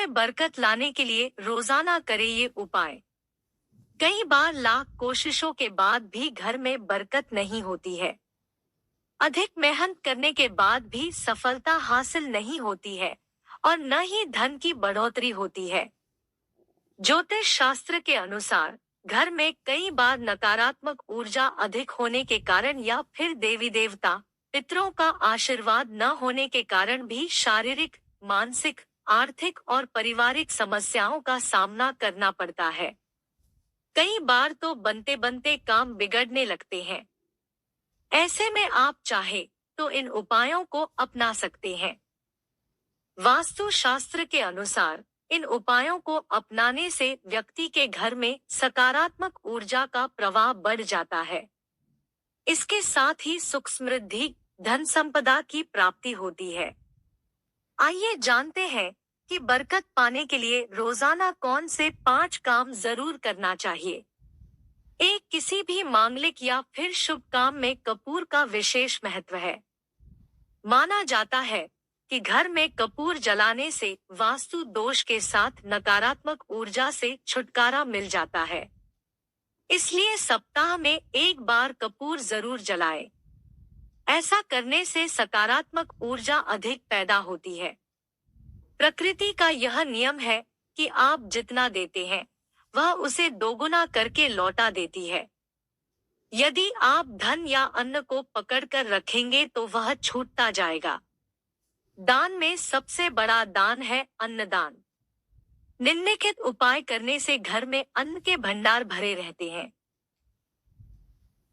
में बरकत लाने के लिए रोजाना करें ये उपाय। कई बार लाख कोशिशों के बाद भी घर में बरकत नहीं होती है। अधिक मेहनत करने के बाद भी सफलता हासिल नहीं होती है और न ही धन की बढ़ोतरी होती है। ज्योतिष शास्त्र के अनुसार घर में कई बार नकारात्मक ऊर्जा अधिक होने के कारण या फिर देवी देवता पितरों का आशीर्वाद न होने के कारण भी शारीरिक, मानसिक, आर्थिक और पारिवारिक समस्याओं का सामना करना पड़ता है। कई बार तो बनते बनते काम बिगड़ने लगते हैं। ऐसे में आप चाहे तो इन उपायों को अपना सकते हैं। वास्तु शास्त्र के अनुसार इन उपायों को अपनाने से व्यक्ति के घर में सकारात्मक ऊर्जा का प्रवाह बढ़ जाता है। इसके साथ ही सुख समृद्धि, धन संपदा की प्राप्ति होती है। आइए जानते हैं कि बरकत पाने के लिए रोजाना कौन से 5 काम जरूर करना चाहिए। एक, किसी भी मांगलिक या फिर शुभ काम में कपूर का विशेष महत्व है। माना जाता है कि घर में कपूर जलाने से वास्तु दोष के साथ नकारात्मक ऊर्जा से छुटकारा मिल जाता है। इसलिए सप्ताह में एक बार कपूर जरूर जलाएं। ऐसा करने से सकारात्मक ऊर्जा अधिक पैदा होती है। प्रकृति का यह नियम है कि आप जितना देते हैं वह उसे दोगुना करके लौटा देती है। यदि आप धन या अन्न को पकड़कर रखेंगे तो वह छूटता जाएगा। दान में सबसे बड़ा दान है अन्नदान। निम्नलिखित उपाय करने से घर में अन्न के भंडार भरे रहते हैं।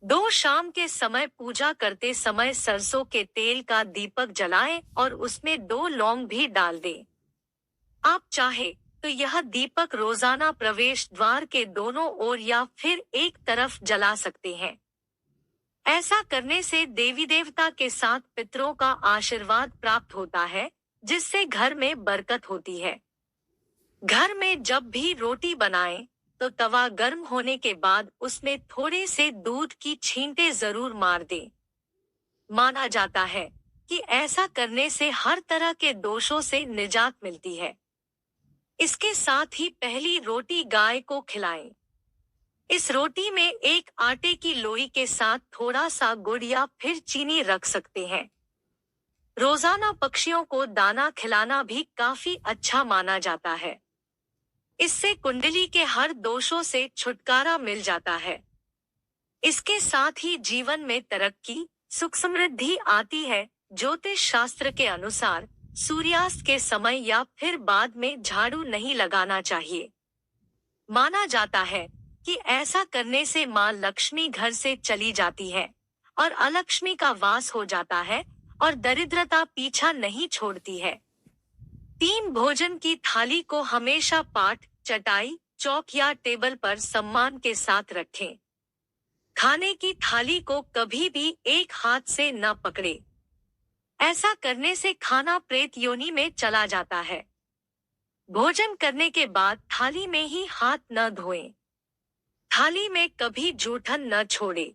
2, शाम के समय पूजा करते समय सरसों के तेल का दीपक जलाएं और उसमें 2 लौंग भी डाल दें। आप चाहे तो यह दीपक रोजाना प्रवेश द्वार के दोनों ओर या फिर एक तरफ जला सकते हैं। ऐसा करने से देवी देवता के साथ पितरों का आशीर्वाद प्राप्त होता है, जिससे घर में बरकत होती है। घर में जब भी रोटी बनाएं, तो तवा गर्म होने के बाद उसमें थोड़े से दूध की छींटे जरूर मार दें। माना जाता है कि ऐसा करने से हर तरह के दोषों से निजात मिलती है। इसके साथ ही पहली रोटी गाय को खिलाएं। इस रोटी में एक आटे की लोई के साथ थोड़ा सा गुड़ या फिर चीनी रख सकते हैं। रोजाना पक्षियों को दाना खिलाना भी काफी अच्छा माना जाता है। इससे कुंडली के हर दोषों से छुटकारा मिल जाता है। इसके साथ ही जीवन में तरक्की, सुख समृद्धि आती है। ज्योतिष शास्त्र के अनुसार सूर्यास्त के समय या फिर बाद में झाड़ू नहीं लगाना चाहिए। माना जाता है कि ऐसा करने से मां लक्ष्मी घर से चली जाती है और अलक्ष्मी का वास हो जाता है और दरिद्रता पीछा नहीं छोड़ती है। 3, भोजन की थाली को हमेशा पाट, चटाई, चौक या टेबल पर सम्मान के साथ रखें। खाने की थाली को कभी भी एक हाथ से न पकड़े। ऐसा करने से खाना प्रेत योनि में चला जाता है। भोजन करने के बाद थाली में ही हाथ न धोएं। थाली में कभी जूठन न छोड़े।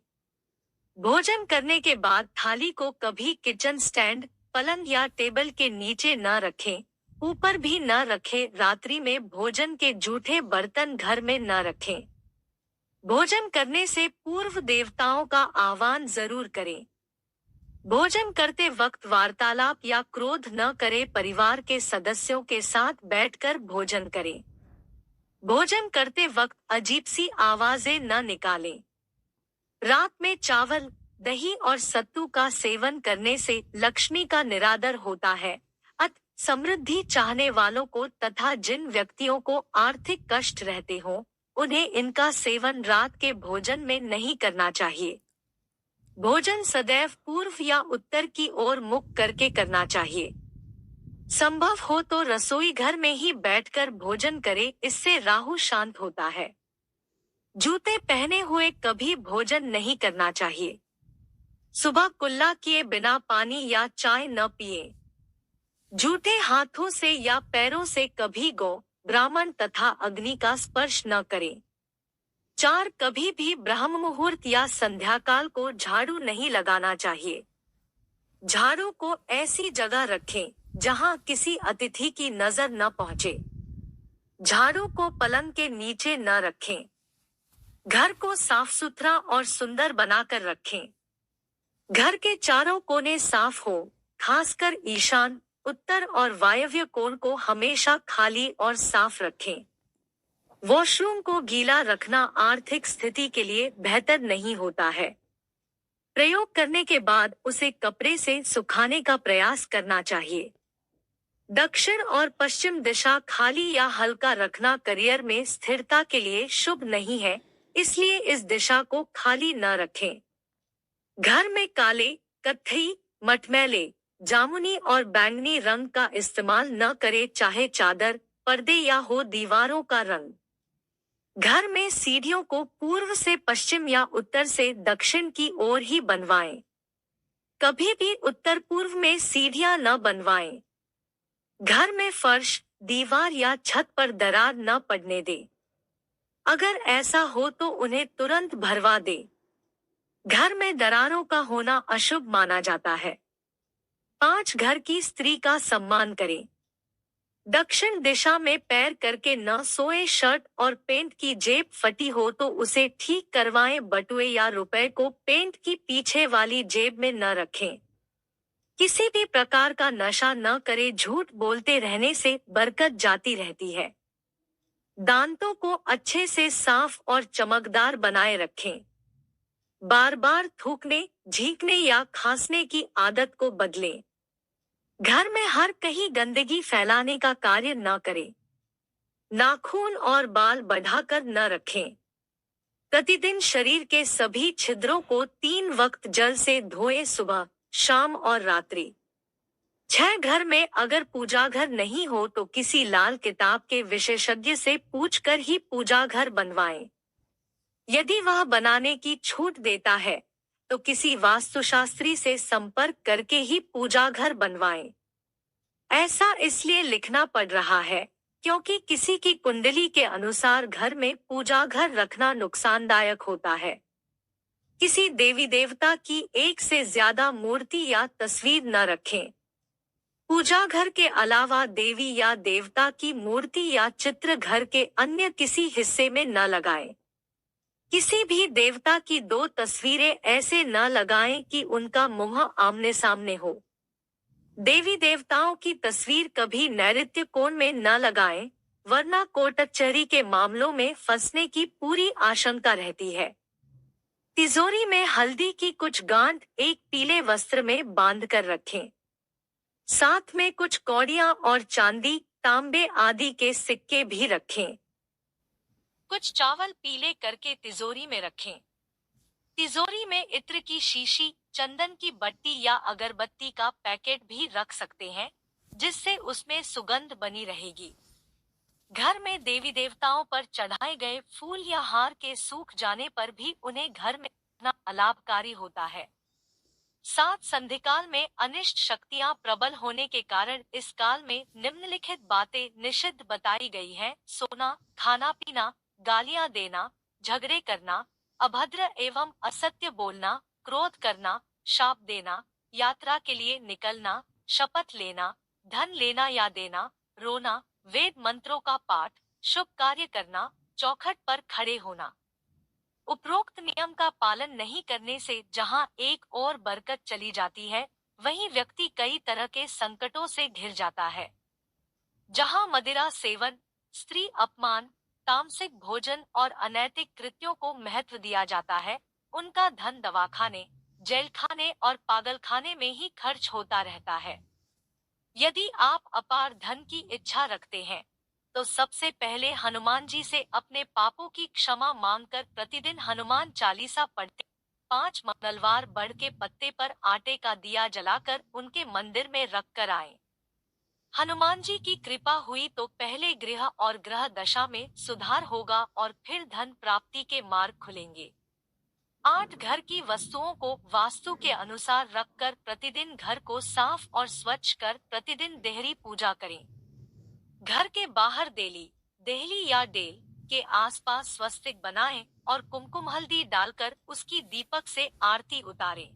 भोजन करने के बाद थाली को कभी किचन स्टैंड, पलंग या टेबल के नीचे न रखें, ऊपर भी न रखें। रात्रि में भोजन के जूठे बर्तन घर में न रखें। भोजन करने से पूर्व देवताओं का आह्वान जरूर करें। भोजन करते वक्त वार्तालाप या क्रोध न करें। परिवार के सदस्यों के साथ बैठकर भोजन करें। भोजन करते वक्त अजीब सी आवाजें न निकालें। रात में चावल, दही और सत्तू का सेवन करने से लक्ष्मी का निरादर होता है। समृद्धि चाहने वालों को तथा जिन व्यक्तियों को आर्थिक कष्ट रहते हो, उन्हें इनका सेवन रात के भोजन में नहीं करना चाहिए। भोजन सदैव पूर्व या उत्तर की ओर मुख करके करना चाहिए। संभव हो तो रसोई घर में ही बैठकर भोजन करें, इससे राहु शांत होता है। जूते पहने हुए कभी भोजन नहीं करना चाहिए। सुबह कुल्ला किए बिना पानी या चाय न पिए। झूठे हाथों से या पैरों से कभी गौ, ब्राह्मण तथा अग्नि का स्पर्श न करें। 4, कभी भी ब्रह्म मुहूर्त या संध्याकाल को झाड़ू नहीं लगाना चाहिए। झाड़ू को ऐसी जगह रखें जहां किसी अतिथि की नजर न पहुंचे। झाड़ू को पलंग के नीचे न रखें। घर को साफ सुथरा और सुंदर बनाकर रखें। घर के चारों कोने साफ हो, खासकर ईशान, उत्तर और वायव्य कोण को हमेशा खाली और साफ रखें। वॉशरूम को गीला रखना आर्थिक स्थिति के लिए बेहतर नहीं होता है। प्रयोग करने के बाद उसे कपड़े से सुखाने का प्रयास करना चाहिए। दक्षिण और पश्चिम दिशा खाली या हल्का रखना करियर में स्थिरता के लिए शुभ नहीं है, इसलिए इस दिशा को खाली न रखें। घर में काले, कत्थई, मटमैले, जामुनी और बैंगनी रंग का इस्तेमाल न करें, चाहे चादर, पर्दे या हो दीवारों का रंग। घर में सीढ़ियों को पूर्व से पश्चिम या उत्तर से दक्षिण की ओर ही बनवाएं। कभी भी उत्तर पूर्व में सीढ़ियां न बनवाएं। घर में फर्श, दीवार या छत पर दरार न पड़ने दें। अगर ऐसा हो तो उन्हें तुरंत भरवा दें। घर में दरारों का होना अशुभ माना जाता है। 5 घर की स्त्री का सम्मान करें। दक्षिण दिशा में पैर करके न सोए। शर्ट और पेंट की जेब फटी हो तो उसे ठीक करवाएं। बटुए या रुपए को पेंट की पीछे वाली जेब में न रखें। किसी भी प्रकार का नशा न करें। झूठ बोलते रहने से बरकत जाती रहती है। दांतों को अच्छे से साफ और चमकदार बनाए रखें। बार बार थूकने, झींकने या खांसने की आदत को बदलें। घर में हर कहीं गंदगी फैलाने का कार्य न करें। नाखून और बाल बढ़ाकर न रखें। प्रतिदिन शरीर के सभी छिद्रों को 3 वक्त जल से धोएं, सुबह, शाम और रात्रि। 6 घर में अगर पूजा घर नहीं हो तो किसी लाल किताब के विशेषज्ञ से पूछकर ही पूजा घर बनवाएं। यदि वह बनाने की छूट देता है तो किसी वास्तुशास्त्री से संपर्क करके ही पूजा घर बनवाएं। ऐसा इसलिए लिखना पड़ रहा है क्योंकि किसी की कुंडली के अनुसार घर में पूजा घर रखना नुकसानदायक होता है। किसी देवी देवता की एक से ज्यादा मूर्ति या तस्वीर न रखें। पूजा घर के अलावा देवी या देवता की मूर्ति या चित्र घर के अन्य किसी हिस्से में न लगाएं। किसी भी देवता की 2 तस्वीरें ऐसे न लगाएं कि उनका मुंह आमने सामने हो। देवी देवताओं की तस्वीर कभी नैऋत्य कोण में न लगाएं, वरना कोर्ट कचहरी के मामलों में फंसने की पूरी आशंका रहती है। तिजोरी में हल्दी की कुछ गांठ एक पीले वस्त्र में बांध कर रखें। साथ में कुछ कौड़ियां और चांदी, तांबे आदि के सिक्के भी रखें। कुछ चावल पीले करके तिजोरी में रखें। तिजोरी में इत्र की शीशी, चंदन की बत्ती या अगरबत्ती का पैकेट भी रख सकते हैं, जिससे उसमें सुगंध बनी रहेगी। घर में देवी देवताओं पर चढ़ाए गए फूल या हार के सूख जाने पर भी उन्हें घर में रखना अलाभकारी होता है। साथ संधिकाल में अनिष्ट शक्तियां प्रबल होने के कारण इस काल में निम्नलिखित बातें निषिद्ध बताई गई हैं: सोना, खाना पीना, गालियां देना, झगड़े करना, अभद्र एवं असत्य बोलना, क्रोध करना, शाप देना, यात्रा के लिए निकलना, शपथ लेना, धन लेना या देना, रोना, वेद मंत्रों का पाठ, शुभ कार्य करना, चौखट पर खड़े होना। उपरोक्त नियम का पालन नहीं करने से जहां एक और बरकत चली जाती है, वहीं व्यक्ति कई तरह के संकटों से घिर जाता है। जहां मदिरा सेवन, स्त्री अपमान, तामसिक भोजन और अनैतिक कृत्यों को महत्व दिया जाता है, उनका धन दवाखाने, जेलखाने और पागलखाने में ही खर्च होता रहता है। यदि आप अपार धन की इच्छा रखते हैं, तो सबसे पहले हनुमान जी से अपने पापों की क्षमा मांगकर प्रतिदिन हनुमान चालीसा पढ़ते, 5 मंगलवार बड़ के पत्ते पर आटे का दिया जलाकर उनके मंदिर में रख कर आएं। हनुमान जी की कृपा हुई तो पहले गृह और ग्रह दशा में सुधार होगा और फिर धन प्राप्ति के मार्ग खुलेंगे। 8 घर की वस्तुओं को वास्तु के अनुसार रखकर प्रतिदिन घर को साफ और स्वच्छ कर प्रतिदिन देहरी पूजा करें। घर के बाहर देहली या डेल के आसपास स्वस्तिक बनाएं और कुमकुम हल्दी डालकर उसकी दीपक से आरती उतारें।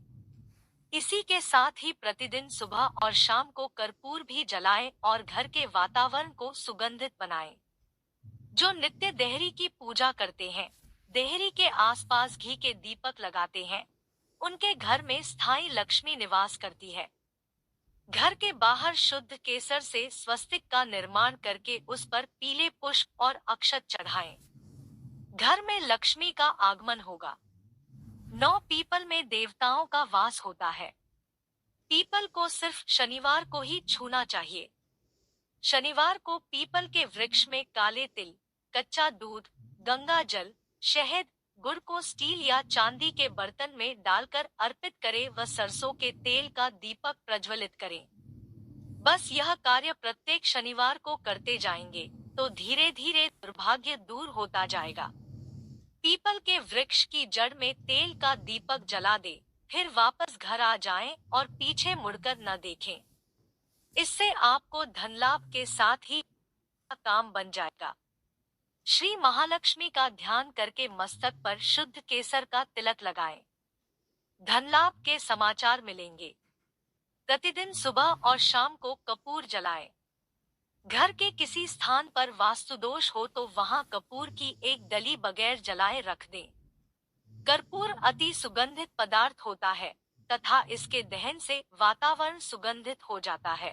इसी के साथ ही प्रतिदिन सुबह और शाम को कर्पूर भी जलाएं और घर के वातावरण को सुगंधित बनाएं। जो नित्य देहरी की पूजा करते हैं, देहरी के आसपास घी के दीपक लगाते हैं, उनके घर में स्थायी लक्ष्मी निवास करती है। घर के बाहर शुद्ध केसर से स्वस्तिक का निर्माण करके उस पर पीले पुष्प और अक्षत चढ़ाएं। घर में लक्ष्मी का आगमन होगा। 9 पीपल में देवताओं का वास होता है। पीपल को सिर्फ शनिवार को ही छूना चाहिए। शनिवार को पीपल के वृक्ष में काले तिल, कच्चा दूध, गंगा जल, शहद, गुड़ को स्टील या चांदी के बर्तन में डालकर अर्पित करें व सरसों के तेल का दीपक प्रज्वलित करें। बस यह कार्य प्रत्येक शनिवार को करते जाएंगे तो धीरे धीरे दुर्भाग्य दूर होता जाएगा। पीपल के वृक्ष की जड़ में तेल का दीपक जला दे, फिर वापस घर आ जाएं और पीछे मुड़कर न देखें। इससे आपको धन लाभ के साथ ही काम बन जाएगा। श्री महालक्ष्मी का ध्यान करके मस्तक पर शुद्ध केसर का तिलक लगाएं। धन लाभ के समाचार मिलेंगे। प्रतिदिन सुबह और शाम को कपूर जलाएं। घर के किसी स्थान पर वास्तु दोष हो तो वहां कपूर की एक डली बगैर जलाए रख दें। कर्पूर अति सुगंधित पदार्थ होता है तथा इसके दहन से वातावरण सुगंधित हो जाता है।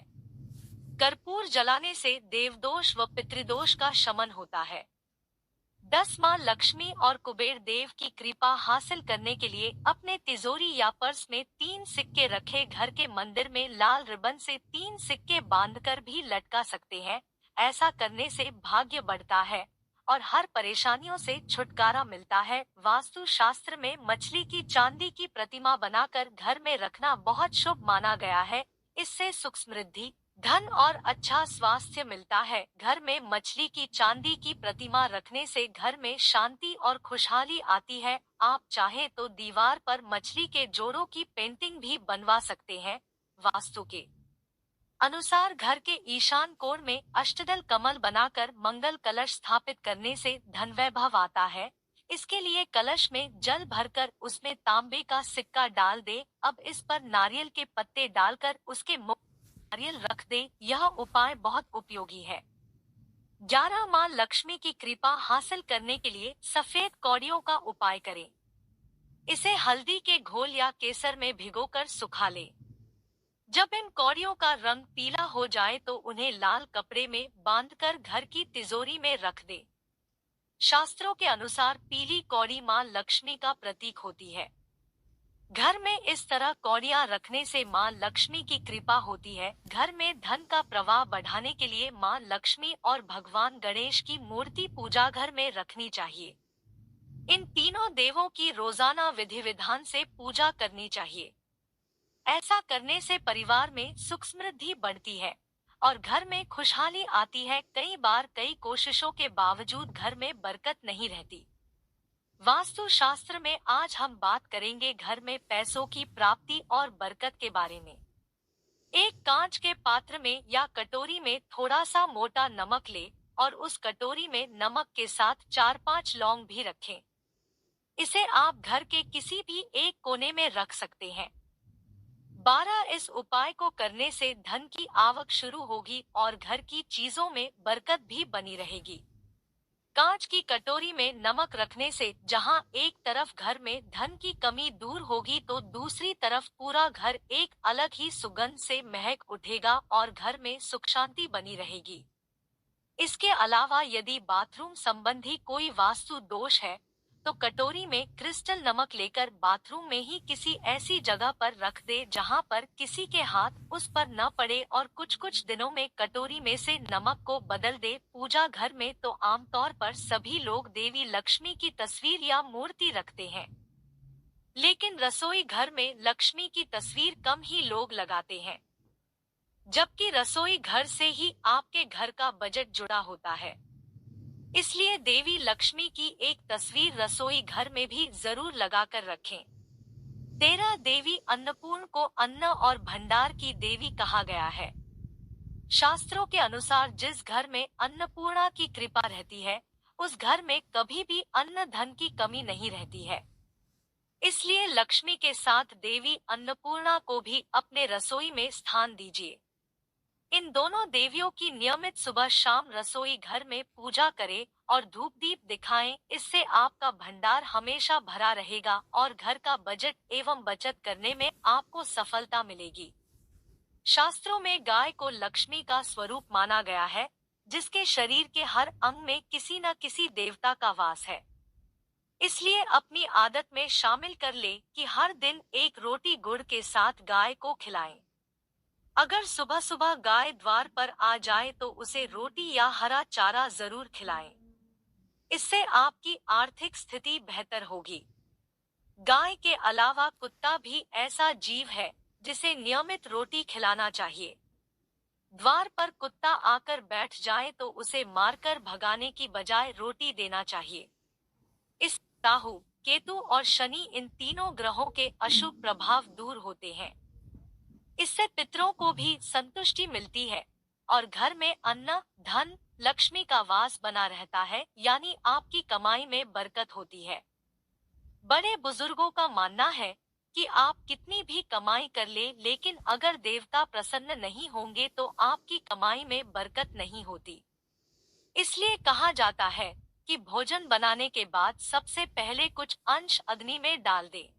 कर्पूर जलाने से देवदोष व पितृदोष का शमन होता है। 10 मां लक्ष्मी और कुबेर देव की कृपा हासिल करने के लिए अपने तिजोरी या पर्स में 3 सिक्के रखे घर के मंदिर में लाल रिबन से 3 सिक्के बांधकर भी लटका सकते हैं। ऐसा करने से भाग्य बढ़ता है और हर परेशानियों से छुटकारा मिलता है। वास्तु शास्त्र में मछली की चांदी की प्रतिमा बनाकर घर में रखना बहुत शुभ माना गया है। इससे सुख समृद्धि, धन और अच्छा स्वास्थ्य मिलता है। घर में मछली की चांदी की प्रतिमा रखने से घर में शांति और खुशहाली आती है। आप चाहे तो दीवार पर मछली के जोड़ों की पेंटिंग भी बनवा सकते हैं। वास्तु के अनुसार घर के ईशान कोण में अष्टदल कमल बनाकर मंगल कलश स्थापित करने से धन वैभव आता है। इसके लिए कलश में जल भरकर उसमें तांबे का सिक्का डाल दे। अब इस पर नारियल के पत्ते डालकर उसके नारियल रख दे। यह उपाय बहुत उपयोगी है। 11 मां लक्ष्मी की कृपा हासिल करने के लिए सफेद कौड़ियों का उपाय करें। इसे हल्दी के घोल या केसर में भिगोकर सुखा लें। जब इन कौड़ियों का रंग पीला हो जाए तो उन्हें लाल कपड़े में बांधकर घर की तिजोरी में रख दे। शास्त्रों के अनुसार पीली कौड़ी मां लक्ष्मी का प्रतीक होती है। घर में इस तरह कौड़ियां रखने से मां लक्ष्मी की कृपा होती है। घर में धन का प्रवाह बढ़ाने के लिए मां लक्ष्मी और भगवान गणेश की मूर्ति पूजा घर में रखनी चाहिए। इन तीनों देवों की रोजाना विधि विधान से पूजा करनी चाहिए। ऐसा करने से परिवार में सुख समृद्धि बढ़ती है और घर में खुशहाली आती है। कई बार कई कोशिशों के बावजूद घर में बरकत नहीं रहती। वास्तु शास्त्र में आज हम बात करेंगे घर में पैसों की प्राप्ति और बरकत के बारे में। एक कांच के पात्र में या कटोरी में थोड़ा सा मोटा नमक ले और उस कटोरी में नमक के साथ 4-5 लौंग भी रखें। इसे आप घर के किसी भी एक कोने में रख सकते हैं। 12 इस उपाय को करने से धन की आवक शुरू होगी और घर की चीजों में बरकत भी बनी रहेगी। कांच की कटोरी में नमक रखने से जहां एक तरफ घर में धन की कमी दूर होगी तो दूसरी तरफ पूरा घर एक अलग ही सुगंध से महक उठेगा और घर में सुख शांति बनी रहेगी। इसके अलावा यदि बाथरूम संबंधी कोई वास्तु दोष है तो कटोरी में क्रिस्टल नमक लेकर बाथरूम में ही किसी ऐसी जगह पर रख दे जहां पर किसी के हाथ उस पर न पड़े और कुछ दिनों में कटोरी में से नमक को बदल दे। पूजा घर में तो आमतौर पर सभी लोग देवी लक्ष्मी की तस्वीर या मूर्ति रखते हैं, लेकिन रसोई घर में लक्ष्मी की तस्वीर कम ही लोग लगाते हैं, जबकि रसोई घर से ही आपके घर का बजट जुड़ा होता है। इसलिए देवी लक्ष्मी की एक तस्वीर रसोई घर में भी जरूर लगाकर रखें। 13 देवी अन्नपूर्ण को अन्न और भंडार की देवी कहा गया है। शास्त्रों के अनुसार जिस घर में अन्नपूर्णा की कृपा रहती है उस घर में कभी भी अन्न धन की कमी नहीं रहती है। इसलिए लक्ष्मी के साथ देवी अन्नपूर्णा को भी अपने रसोई में स्थान दीजिए। इन दोनों देवियों की नियमित सुबह शाम रसोई घर में पूजा करें और धूप दीप दिखाएं। इससे आपका भंडार हमेशा भरा रहेगा और घर का बजट एवं बचत करने में आपको सफलता मिलेगी। शास्त्रों में गाय को लक्ष्मी का स्वरूप माना गया है, जिसके शरीर के हर अंग में किसी न किसी देवता का वास है। इसलिए अपनी आदत में शामिल कर ले कि हर दिन एक रोटी गुड़ के साथ गाय को खिलाएं। अगर सुबह सुबह गाय द्वार पर आ जाए तो उसे रोटी या हरा चारा जरूर खिलाएं। इससे आपकी आर्थिक स्थिति बेहतर होगी। गाय के अलावा कुत्ता भी ऐसा जीव है जिसे नियमित रोटी खिलाना चाहिए। द्वार पर कुत्ता आकर बैठ जाए तो उसे मारकर भगाने की बजाय रोटी देना चाहिए। इस राहु, केतु और शनि इन तीनों ग्रहों के अशुभ प्रभाव दूर होते हैं। इससे पितरों को भी संतुष्टि मिलती है और घर में अन्न, धन, लक्ष्मी का वास बना रहता है, यानी आपकी कमाई में बरकत होती है। बड़े बुजुर्गों का मानना है कि आप कितनी भी कमाई कर ले, लेकिन अगर देवता प्रसन्न नहीं होंगे तो आपकी कमाई में बरकत नहीं होती। इसलिए कहा जाता है कि भोजन बनाने के बाद सबसे पहले कुछ अंश अग्नि में डाल दे।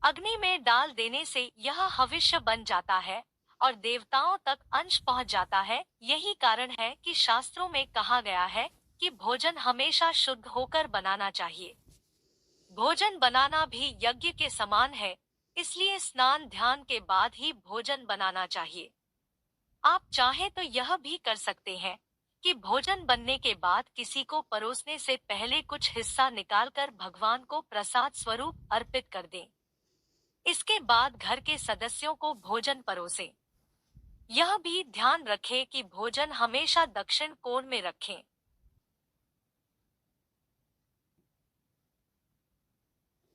अग्नि में डाल देने से यह हविष्य बन जाता है और देवताओं तक अंश पहुंच जाता है। यही कारण है कि शास्त्रों में कहा गया है कि भोजन हमेशा शुद्ध होकर बनाना चाहिए। भोजन बनाना भी यज्ञ के समान है, इसलिए स्नान ध्यान के बाद ही भोजन बनाना चाहिए। आप चाहे तो यह भी कर सकते हैं कि भोजन बनने के बाद किसी को परोसने से पहले कुछ हिस्सा निकालकर भगवान को प्रसाद स्वरूप अर्पित कर दें। इसके बाद घर के सदस्यों को भोजन परोसें। यह भी ध्यान रखें कि भोजन हमेशा दक्षिण कोण में रखें।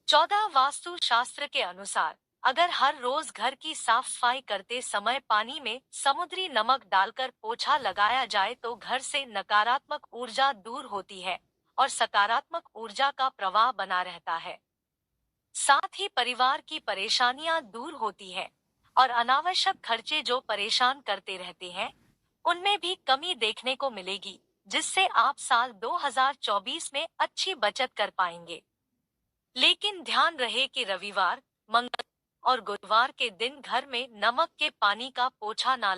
14 वास्तु शास्त्र के अनुसार अगर हर रोज घर की साफ सफाई करते समय पानी में समुद्री नमक डालकर पोछा लगाया जाए तो घर से नकारात्मक ऊर्जा दूर होती है और सकारात्मक ऊर्जा का प्रवाह बना रहता है। साथ ही परिवार की परेशानियां दूर होती है और अनावश्यक खर्चे जो परेशान करते रहते हैं, उनमें भी कमी देखने को मिलेगी, जिससे आप साल 2024 में अच्छी बचत कर पाएंगे। लेकिन ध्यान रहे कि रविवार, मंगल और गुरुवार के दिन घर में नमक के पानी का पोछा ना